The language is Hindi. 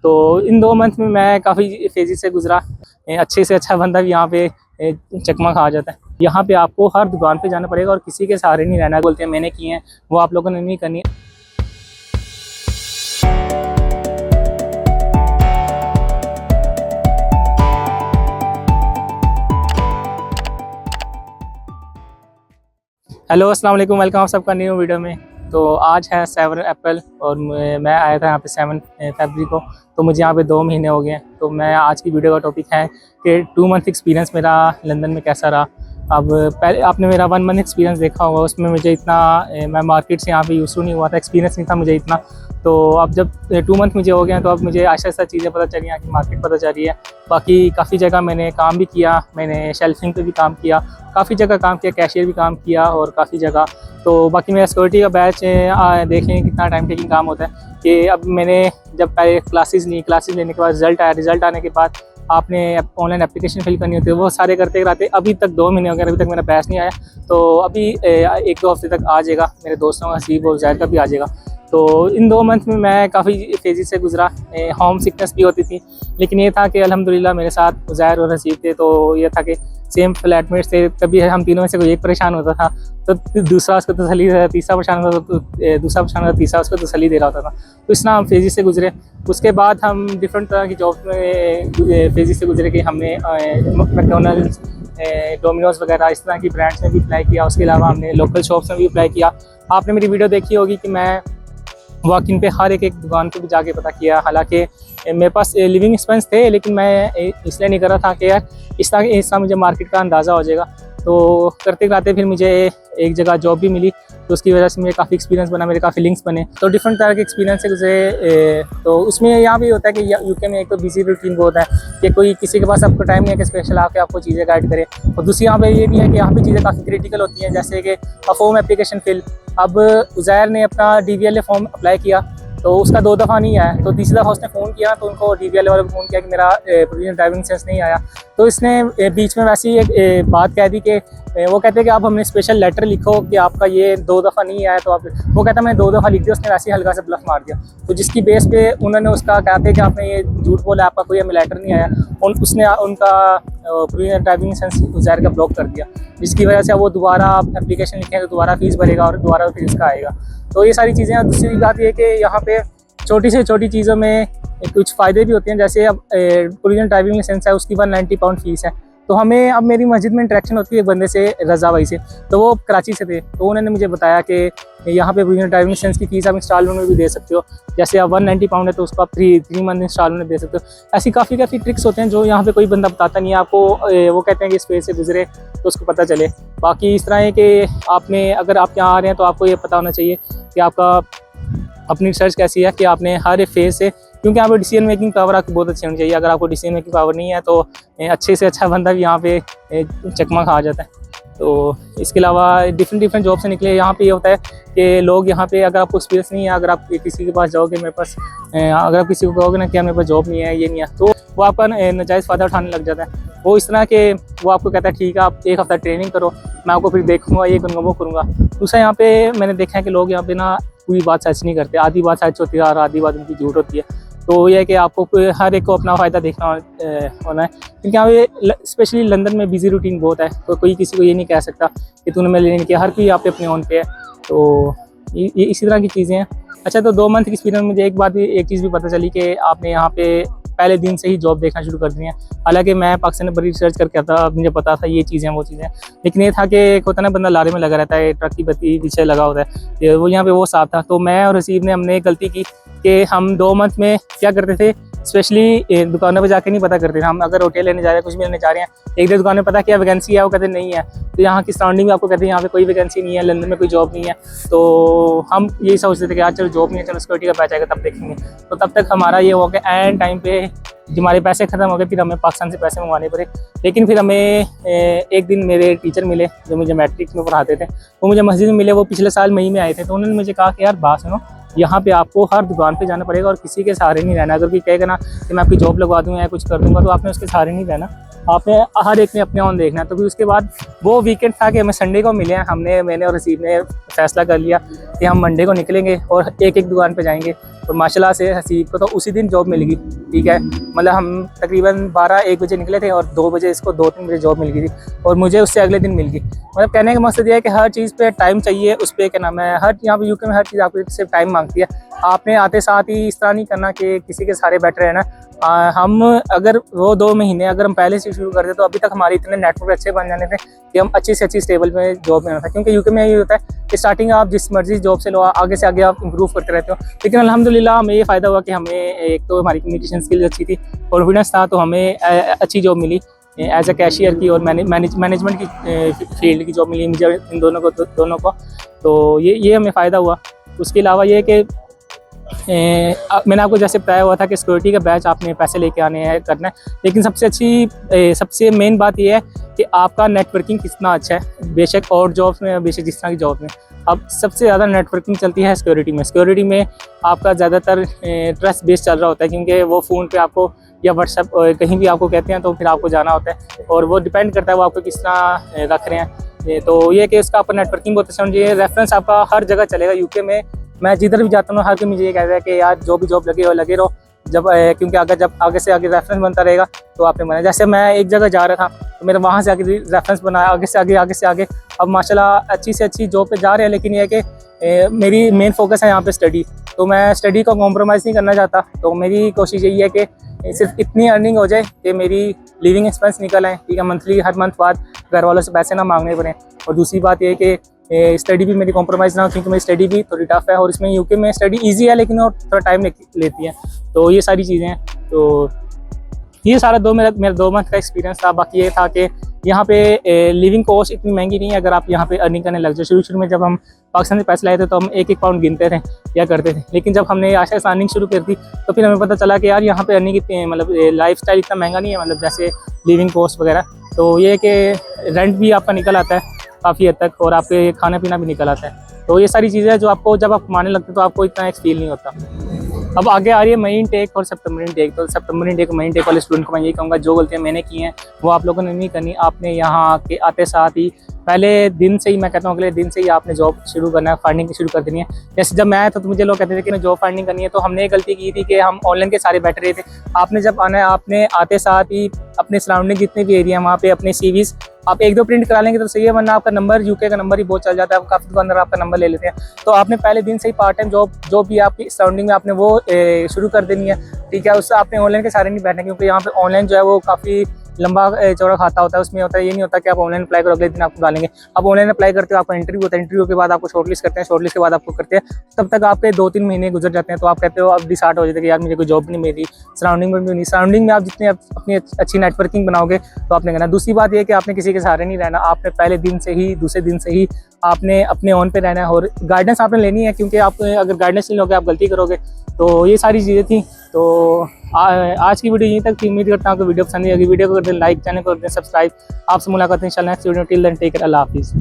तो इन 2 मंथ में मैं काफ़ी फेज़ से गुजरा। अच्छे से अच्छा बंदा भी यहाँ पे चकमा खा जाता है। यहाँ पे आपको हर दुकान पे जाना पड़ेगा और किसी के सहारे नहीं रहना। बोलते हैं मैंने किए हैं, वो आप लोगों ने नहीं करनी। हेलो अस्सलाम वालेकुम, वेलकम आप सबका न्यू वीडियो में। तो आज है 7 अप्रैल और मैं आया था यहाँ पे 7 फरवरी को। तो मुझे यहाँ पे 2 महीने हो गए हैं। तो मैं आज की वीडियो का टॉपिक है कि 2 मंथ एक्सपीरियंस मेरा लंदन में कैसा रहा। अब पहले आपने मेरा 1 मंथ एक्सपीरियंस देखा होगा, उसमें मुझे इतना मैं मार्केट से यहाँ पे यूज़ नहीं हुआ था, एक्सपीरियंस नहीं था मुझे इतना। तो अब जब 2 मंथ मुझे हो गए हैं तो अब मुझे आहिस्ता आहिस्ता चीज़ें पता चली, यहाँ की मार्केट पता चल रही है। बाकी काफ़ी जगह मैंने काम भी किया, मैंने शेल्फिंग पे भी काम किया, काफ़ी जगह काम किया, कैशियर भी काम किया और काफ़ी जगह। तो बाकी मेरा सिक्योरिटी का बैच देखें कितना टाइम टेकिंग काम होता है। कि अब मैंने जब पहले क्लासेस लेने के बाद रिज़ल्ट आने के बाद आपने ऑनलाइन एप्लीकेशन फिल करनी होती है, वो सारे करते कराते अभी तक 2 महीने हो गए, अभी तक मेरा बैच नहीं आया। तो अभी 1-2 हफ्ते तक आ जाएगा। मेरे दोस्तों का हसीब और ज़ैद का भी आ जाएगा। तो इन 2 मंथ में मैं काफ़ी फेज़ से गुजरा। होम सिकनेस भी होती थी, लेकिन ये था कि अल्हम्दुलिल्लाह मेरे साथ उज़ैर और हसीब थे। तो ये था कि सेम फ्लैटमेट्स थे। कभी हम तीनों में से कोई एक परेशान होता था तो दूसरा उसको तसल्ली, तीसरा परेशान होता था तो दूसरा परेशान होता, तीसरा उसको तसल्ली दे रहा होता था। तो इस तरह हम फेज़ से गुजरे। उसके बाद हम डिफरेंट तरह की जॉब में फेज़ से गुजरे कि हमने मैकडॉनल्ड्स, डोमिनोज़ वगैरह इस तरह की ब्रांड्स में भी अप्लाई किया। उसके अलावा हमने लोकल शॉप्स में भी अप्लाई किया। आपने मेरी वीडियो देखी होगी कि मैं वॉक इन पे हर एक दुकान पे भी जाके पता किया। हालांकि मेरे पास लिविंग एक्सपेंस थे, लेकिन मैं इसलिए नहीं कर रहा था कि यार इस तरह मुझे मार्केट का अंदाज़ा हो जाएगा। तो करते कराते फिर मुझे एक जगह जॉब भी मिली, तो उसकी वजह से मुझे काफ़ी एक्सपीरियंस बना, मेरे काफ़ी लिंक्स बने। तो डिफरेंट तरह के एक्सपीरियंस से गुजरे। तो उसमें यहाँ भी होता है कि यूके में एक तो बिजी रूटीन बहुत है कि कोई किसी के पास आपको टाइम नहीं है कि स्पेशल आके आपको चीज़ें गाइड करे। और दूसरी यहाँ पे ये भी है कि यहाँ पे चीज़ें काफ़ी क्रिटिकल होती हैं, जैसे कि फॉर्म एप्लीकेशन फिल। अब उज़ैर ने अपना DVLA फॉर्म अप्लाई किया तो उसका 2 दफ़ा नहीं आया। तो तीसरी दफ़ा उसने फ़ोन किया तो उनको DVLA वाले को फ़ोन किया कि मेरा प्रोविजनल ड्राइविंग लाइसेंस नहीं आया। तो इसने बीच में वैसी एक बात कह दी कि वो कहते हैं कि आप हमें स्पेशल लेटर लिखो कि आपका ये 2 दफ़ा नहीं आया। तो आप वो कहता मैंने 2 दफ़ा लिख दिया। उसने वैसे ही हल्का से ब्लफ मार दिया। तो जिसकी बेस पे उन्होंने उसका कहते हैं कि आपने ये झूठ बोला, आपका कोई हमें लेटर नहीं आया। उसने उनका प्रोविजनल ड्राइविंग लाइसेंस उज़ैर का ब्लॉक कर दिया, जिसकी वजह से वो दोबारा एप्लीकेशन लिखेंगे तो दोबारा फीस भरेगा और दोबारा फिर इसका आएगा। तो ये सारी चीज़ें। दूसरी बात ये कि यहाँ पे छोटी से छोटी चीज़ों में कुछ फ़ायदे भी होते हैं। जैसे अब प्रोविजनल ड्राइविंग लाइसेंस है, उसकी 190 पाउंड फ़ीस है। तो हमें अब मेरी मस्जिद में इंटरेक्शन होती है एक बंदे से, रज़ा भाई से। तो वो कराची से थे, तो उन्होंने मुझे बताया कि यहाँ पे प्रोविजनल ड्राइविंग लाइसेंस की फ़ीस आप इंस्टॉलमेंट में भी दे सकते हो। जैसे अब 190 पाउंड है तो उसको आप 3 मंथ इंस्टॉलमेंट दे सकते हो। ऐसी काफ़ी ट्रिक्स होते हैं जो यहाँ पे कोई बंदा बताता नहीं है आपको। वो कहते हैं कि इस फेज़ से गुजरे तो उसको पता चले। बाकी इस तरह है कि आपने अगर आप यहाँ आ रहे हैं तो आपको ये पता होना चाहिए कि आपका अपनी रिसर्च कैसी है, कि आपने हर एक फेज़ से, क्योंकि यहाँ पे डिसीजन मेकिंग पावर आपकी बहुत अच्छी होनी चाहिए। अगर आपको डिसीजन मेकिंग पावर नहीं है तो अच्छे से अच्छा बंदा भी यहाँ पे चकमा खा जाता है। तो इसके अलावा डिफरेंट जॉब से निकले। यहाँ पे ये होता है कि लोग यहाँ पे, अगर आपको एक्सपीरियंस नहीं है, अगर आप किसी के पास जाओगे, मेरे पास अगर आप किसी को कहोगे ना कि मेरे पास जॉब नहीं है, ये नहीं है, तो वो आपका नाजायज़ फ़ायदा उठाने लग जाता है। वो इस तरह के वो आपको कहता है ठीक है आप 1 हफ़्ता ट्रेनिंग करो, मैं आपको फिर देखूँगा, ये करूँगा, वो करूँगा। दूसरा यहाँ पे मैंने देखा है कि लोग यहाँ पे ना पूरी बात सच नहीं करते, आधी बात सच होती है और आधी बात उनकी झूठ होती है। तो ये है कि आपको हर एक को अपना फ़ायदा देखना होना है, क्योंकि यहाँ पे स्पेशली लंदन में बिजी रूटीन बहुत है। तो कोई किसी को ये नहीं कह सकता कि तूने मेरे लिए नहीं किया, हर कोई यहाँ पे अपने ऑन पे है। तो ये इसी तरह की चीज़ें हैं। अच्छा, तो 2 मंथ एक्सपीरियंस में मुझे एक चीज़ भी पता चली कि आपने यहाँ पे पहले दिन से ही जॉब देखना शुरू कर दी है। हालांकि मैं पाकिस्तान में बड़ी रिसर्च करके आता, मुझे पता था ये चीज़ें वो चीज़ें, लेकिन ये था कि एक होता है ना बंदा लारे में लगा रहता है, ट्रक की बत्ती पीछे लगा होता है, वो यहाँ पे वो साफ था। तो मैं और हसीब ने हमने गलती की कि हम 2 मंथ में क्या करते थे, स्पेशली दुकानों पे जाके नहीं पता करते थे। हम अगर होटल लेने जा रहे हैं, कुछ भी लेने जा रहे हैं, एक दो दुकान में पता क्या वैकेंसी है, वो कहते नहीं है। तो यहाँ की सराउंडिंग में आपको कहते हैं यहाँ पे कोई वैकेंसी नहीं है, लंदन में कोई जॉब नहीं है। तो हम यही सोचते थे कि यार चलो जॉब नहीं है, चलो सिक्योरिटी का बैच आएगा तब देखेंगे। तो तब तक हमारा ये हो गया एंड टाइम पे हमारे पैसे ख़त्म हो गए, फिर हमें पाकिस्तान से पैसे मंगवाने पड़े। लेकिन फिर हमें एक दिन मेरे टीचर मिले जो मुझे मैट्रिक्स में पढ़ाते थे, वो मुझे मस्जिद में मिले। वो पिछले साल मई में आए थे। तो उन्होंने मुझे कहा कि यार बात सुनो, यहाँ पे आपको हर दुकान पे जाना पड़ेगा और किसी के सहारे नहीं रहना। अगर कोई कहेगा ना कि मैं आपकी जॉब लगवा दूँगा या कुछ कर दूँगा, तो आपने उसके सहारे नहीं रहना, आपने हर एक ने अपने ऑन देखना है। तो फिर उसके बाद वो वीकेंड था कि हमें संडे को मिले हैं। मैंने और रसीद ने फैसला कर लिया कि हम मंडे को निकलेंगे और एक एक दुकान पे जाएंगे। और माशाल्लाह से हसीब को तो उसी दिन जॉब मिल गई, ठीक है। मतलब हम तकरीबन 12-1 बजे निकले थे और 2 बजे इसको 2-3 बजे जॉब मिल गई थी और मुझे उससे अगले दिन मिल गई। मतलब कहने का मकसद ये है कि हर चीज़ पे टाइम चाहिए, उस पर क्या नाम है, हर यहाँ पे यूके में हर चीज़ आपको सिर्फ टाइम मांगती है। आपने आते साथ ही इस तरह नहीं करना कि किसी के सारे बैठे रहना। हम अगर वो 2 महीने अगर हम पहले से शुरू करते तो अभी तक हमारे इतने नेटवर्क अच्छे बन जाने थे कि हम अच्छी से अच्छी स्टेबल में जॉब में आना था। क्योंकि यूके में ये होता है कि स्टार्टिंग आप जिस मर्जी जॉब से लो, आगे से आगे आप इंप्रूव करते रहते हो। लेकिन अल्हम्दुलिल्लाह हमें ये फ़ायदा हुआ कि हमें एक तो हमारी कम्युनिकेशन स्किल्स अच्छी थी, कॉन्फिडेंस था, तो हमें अच्छी जॉब मिली एज अ कैशियर की और मैनेजमेंट की फील्ड की जॉब मिली मुझे, इन दोनों को। तो ये हमें फ़ायदा हुआ। उसके अलावा ये कि मैंने आपको जैसे बताया हुआ था कि सिक्योरिटी का बैच आपने पैसे लेके आने हैं, करना है। लेकिन सबसे मेन बात यह है कि आपका नेटवर्किंग कितना अच्छा है। बेशक और जॉब्स में, बेशक जिस तरह की जॉब में, अब सबसे ज़्यादा नेटवर्किंग चलती है सिक्योरिटी में। सिक्योरिटी में आपका ज़्यादातर ट्रस्ट बेस्ड चल रहा होता है, क्योंकि वो फ़ोन पे आपको या व्हाट्सएप कहीं भी आपको कहते हैं तो फिर आपको जाना होता है और वो डिपेंड करता है वो आपको किस तरह रख रहे हैं। तो ये कि उसका आपका नेटवर्किंग बहुत अच्छा चाहिए। रेफरेंस आपका हर जगह चलेगा यूके में। मैं जिधर भी जाता हूँ हर कोई मुझे ये कहता है कि यार जो भी जॉब लगे रहो, क्योंकि अगर जब आगे से आगे रेफरेंस बनता रहेगा तो आपने बना। जैसे मैं एक जगह जा रहा था तो मेरा वहाँ से आगे रेफरेंस बनाया, आगे से आगे अब माशाल्लाह अच्छी से अच्छी जॉब पे जा रहे हैं। लेकिन यह कि मेरी मेन फोकस है यहाँ पे स्टडी, तो मैं स्टडी को कॉम्प्रोमाइज़ नहीं करना चाहता। तो मेरी कोशिश यही है कि सिर्फ इतनी अर्निंग हो जाए कि मेरी लिविंग एक्सपेंस निकल आए, ठीक है। मंथली हर मंथ बाद घर वालों से पैसे ना मांगने पड़े। और दूसरी बात ये कि स्टडी भी मेरी कॉम्प्रोमाइज़ ना हो, क्योंकि मेरी स्टडी भी थोड़ी टफ है और इसमें यूके में स्टडी इजी है लेकिन वो थोड़ा टाइम लेती है। तो ये सारी चीज़ें हैं। तो ये सारा मेरा 2 मंथ का एक्सपीरियंस था। बाकी ये था कि यहाँ पे लिविंग कॉस्ट इतनी महंगी नहीं है अगर आप यहाँ पे अर्निंग करने लग जाओ। शुरू में जब हम पाकिस्तान से पैसे लाए थे तो हम 1-1 पाउंड गिनते थे या करते थे। लेकिन जब हमने आशा से अर्निंग शुरू कर दी तो फिर हमें पता चला कि यार यहाँ पे अर्निंग कितनी है, मतलब लाइफ स्टाइल इतना महंगा नहीं है, मतलब जैसे लिविंग कॉस्ट वगैरह। तो ये कि रेंट भी आपका निकल आता है काफ़ी हद तक और आपके खाना पीना भी निकल आता है। तो ये सारी चीज़ें जो आपको जब आप कमाने लगते हैं तो आपको इतना फील नहीं होता। अब आगे आ रही है मई इनटेक और सितंबर इनटेक। तो सितंबर इनटेक मई इनटेक वाले स्टूडेंट को मैं यही कहूँगा, जो गलतियाँ मैंने की हैं वो आप लोगों ने नहीं करनी। आपने यहाँ के आते साथ ही पहले दिन से ही, मैं कहता हूँ अगले दिन से ही आपने जॉब शुरू करना है, फाइंडिंग शुरू कर देनी है। जैसे जब मैं आया था तो मुझे लोग कहते थे कि मैं जॉब फाइंडिंग करनी है, तो हमने एक गलती की थी कि हम ऑनलाइन के सारे बैठ रहे थे। आपने जब आना है, आपने आते साथ ही अपने सराउंडिंग जितने भी एरिया वहाँ पे अपने सीवीज आप 1-2 प्रिंट करा लेंगे तो सही है, वरना आपका नंबर यूके का नंबर ही बहुत चल जाता है। काफ़ी दुकानदार आपका नंबर ले लेते हैं। तो आपने पहले दिन से ही पार्ट टाइम जॉब जो भी आपकी सराउंडिंग में आपने वो शुरू कर देनी है, ठीक है। उससे आपने ऑनलाइन के सारे नहीं बैठना, क्योंकि यहाँ पे ऑनलाइन जो है वो काफ़ी लंबा चौड़ा खाता होता है। उसमें होता है, ये नहीं होता कि आप ऑनलाइन अप्लाई करो अगले दिन आपको डालेंगे। आप ऑनलाइन अप्लाई करते हो, आपका इंटरव्यू होता है, इंटरव्यू के बाद आपको शॉर्टलिस्ट करते हैं, शॉर्टलिस्ट के बाद आपको करते हैं, तब तक आपके 2-3 महीने गुजर जाते हैं। तो आप कहते हो अब डिसार्ट हो जाते हैं कि यार मुझे कोई जॉब नहीं मिली, सराउंडिंग में भी नहीं। सराउंडिंग में आप जितने अपनी अच्छी नेटवर्किंग बनाओगे तो आपने करना। दूसरी बात यह है कि आपने किसी के सहारे नहीं रहना, आपने पहले दिन से ही, दूसरे दिन से ही आपने अपने ऑन पे रहना है और गाइडेंस आपने लेनी है, क्योंकि आप अगर गाइडेंस नहीं लोगे आप गलती करोगे। तो ये सारी चीज़ें थी। तो आज की वीडियो यहीं तक थी। उम्मीद करता हूँ कि वीडियो पसंद आई होगी। वीडियो को कर दें लाइक, चैनल को कर दें सब्सक्राइब। आपसे मुलाकात है इंशाल्लाह next video. Till then take care, अल्लाह हाफिज़।